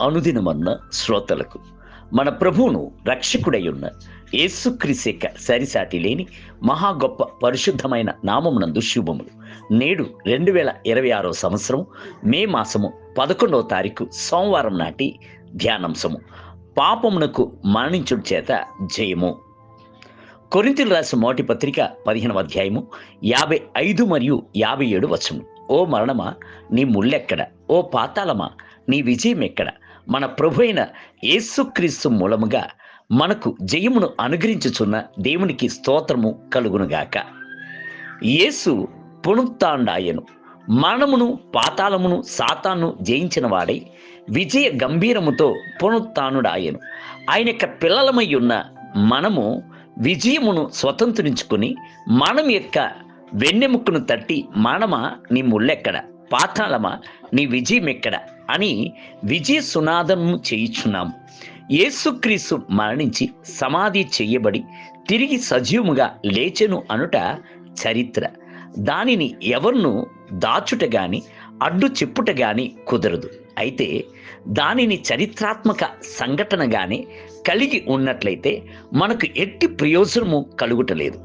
అనుదినమన్న శ్రోతలకు మన ప్రభువును రక్షకుడై ఉన్న యేసుక్రీస్తు యొక్క సరిసాటి లేని మహా గొప్ప పరిశుద్ధమైన నామమునందు శుభములు. నేడు 2026 సంవత్సరం మే మాసము 11వ తారీఖు సోమవారం నాటి ధ్యానాంశము, పాపమునకు మరణించుట చేత జయము. కొరింథీయులకు రాసిన మొదటి పత్రిక 15వ అధ్యాయము 55 మరియు 57 వచనం. ఓ మరణమా, నీ ముళ్ళెక్కడ? ఓ పాతాళమా, నీ విజయం ఎక్కడ? మన ప్రభు అయిన యేసుక్రీస్తు మూలముగా మనకు జయమును అనుగ్రహించుచున్న దేవునికి స్తోత్రము కలుగునుగాక. యేసు పునరుత్థానుడాయెను. మరణమును, పాతాళమును, సాతాను జయించిన వాడై విజయ గంభీరముతో పునరుత్థానుడాయెను. ఆయన యొక్క పిల్లలమై ఉన్న మనము విజయమును స్వతంత్రించుకుని మనం యొక్క వెన్నెముకను తట్టి, మరణమా నీ ముళ్ళెక్కడ? పాతాళమా నీ విజయం ఎక్కడ అని విజయ సునాదము చేయుచున్నాము. యేసుక్రీస్తు మరణించి సమాధి చెయ్యబడి తిరిగి సజీవముగా లేచెను అనుట చరిత్ర. దానిని ఎవరును దాచుట గాని అడ్డు చెప్పుట గాని కుదరదు. అయితే దానిని చరిత్రాత్మక సంఘటనగానే కలిగి ఉన్నట్లయితే మనకు ఎట్టి ప్రయోజనము కలుగుటలేదు.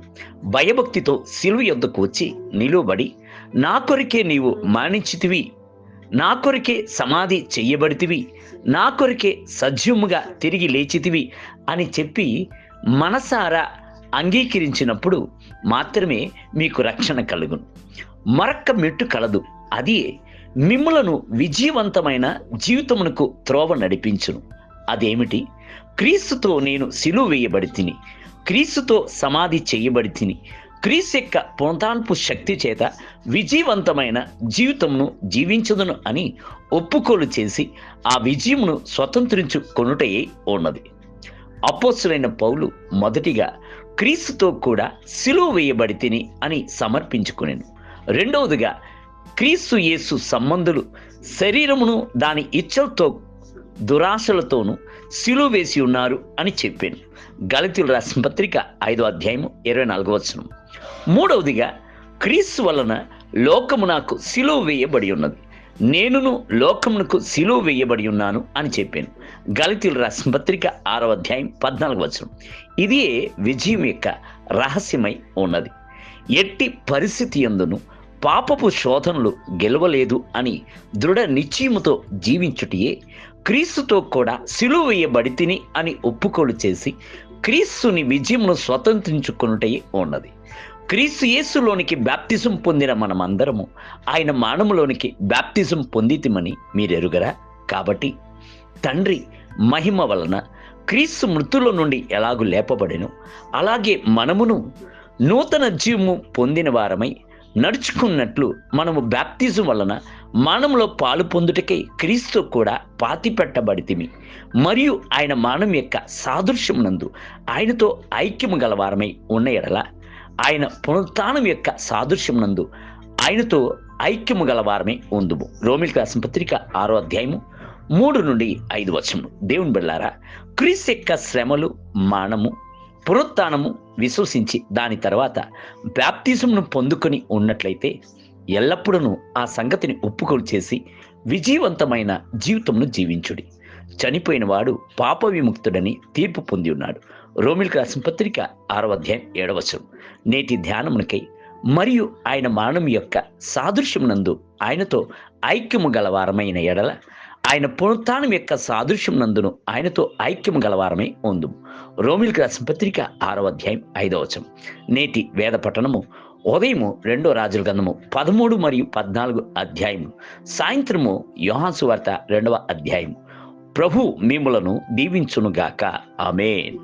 భయభక్తితో సిలువ యొద్దకు వచ్చి నిలువబడి, నా కొరికే నీవు మరణించితివి, నా కొరికే సమాధి చెయ్యబడితివి, నా కొరికే సజీవముగా తిరిగి లేచితివి అని చెప్పి మనసారా అంగీకరించినప్పుడు మాత్రమే మీకు రక్షణ కలుగును. మరొక్క మెట్టు కలదు, అది మిమ్ములను విజయవంతమైన జీవితమునకు త్రోవ నడిపించును. అదేమిటి? క్రీస్తుతో నేను సిలువ వేయబడి తిని, క్రీస్తుతో సమాధి చేయబడి తిని, క్రీస్తు యొక్క పునరుత్థానపు శక్తి చేత విజయవంతమైన జీవితమును జీవించదును అని ఒప్పుకోలు చేసి ఆ విజయమును స్వతంత్రించుకొనుటయే ఉన్నది. అపోస్తలుడైన పౌలు మొదటిగా క్రీస్తుతో కూడా సిలువ వేయబడి తిని అని సమర్పించుకునేను. రెండవదిగా క్రీస్తు యేసు సంబంధులు శరీరమును దాని ఇచ్చలతో దురాశలతోనూ సిలువ వేసి ఉన్నారు అని చెప్పాను. గలతీయులకు రాసిన పత్రిక 5వ అధ్యాయము 24వ వచనం. మూడవదిగా క్రీస్తు వలన లోకము నాకు సిలువ వేయబడి ఉన్నది, నేనును లోకమునకు సిలువ వేయబడి ఉన్నాను అని చెప్పాను. గలతీయులకు రాసిన పత్రిక 6వ అధ్యాయం 14వ వచనం. ఇదే విజయం యొక్క రహస్యమై ఉన్నది. ఎట్టి పరిస్థితి యందును పాపపు శోధనలు గెలవలేదు అని దృఢ నిశ్చయముతో జీవించుటయే క్రీస్తుతో కూడా సిలువ వేయబడి తిని అని ఒప్పుకోలు చేసి క్రీస్తుని విజయమును స్వతంత్రించుకొనుటయే ఉన్నది. క్రీస్తు యేసులోనికి బాప్తిజం పొందిన మనమందరము ఆయన మరణములోనికి బాప్తిజం పొందితిమని మీరెరుగరా? కాబట్టి తండ్రి మహిమ వలన క్రీస్తు మృతుల నుండి ఎలాగూ లేపబడెను, అలాగే మనమును నూతన జీవము పొందిన వారమై నడుచుకున్నట్లు మనము బాప్తిజం వలన మరణంలో పాలు పొందుటకై క్రీస్తు కూడా పాతిపెట్టబడితిమి. మరియు ఆయన మరణం యొక్క సాదృశ్యమునందు ఆయనతో ఐక్యము గలవారమై ఉన్న ఎడల ఆయన పునరుత్థానం యొక్క సాదృశ్యమునందు ఆయనతో ఐక్యము గలవారమై ఉందుము. రోమీయులకు రాసిన పత్రిక 6వ అధ్యాయము 3 నుండి 5 వచనములు. దేవుని బిడ్డలారా, క్రీస్తు యొక్క శ్రమలు, మరణము, పునరుత్థానము విశ్వసించి దాని తర్వాత బాప్తిజంను పొందుకొని ఉన్నట్లయితే ఎల్లప్పుడూ ఆ సంగతిని ఒప్పుకోలు చేసి విజయవంతమైన జీవితంను జీవించుడి. చనిపోయిన వాడు పాప విముక్తుడని తీర్పు పొంది ఉన్నాడు. రోమీయులకు రాసిన పత్రిక 6వ అధ్యాయం 7వ వచనం. నేటి ధ్యానమునకై మరియు ఆయన మరణం యొక్క సాదృశ్యమునందు ఆయనతో ఐక్యము గలవారమైన ఎడల ఆయన పునరుత్థానం యొక్క సాదృశ్యమునందును ఆయనతో ఐక్యము గలవారమై ఉందుము. రోమీయులకు రాసిన పత్రిక 6వ అధ్యాయం 5వ వచనం. నేటి వేద పఠనము ఉదయము 2వ రాజుల గ్రంథము 13 మరియు 14 అధ్యాయము, సాయంత్రము యోహాను సువార్త 2వ అధ్యాయము. ప్రభు మిమ్ములను దీవించునుగాక. ఆమేన్.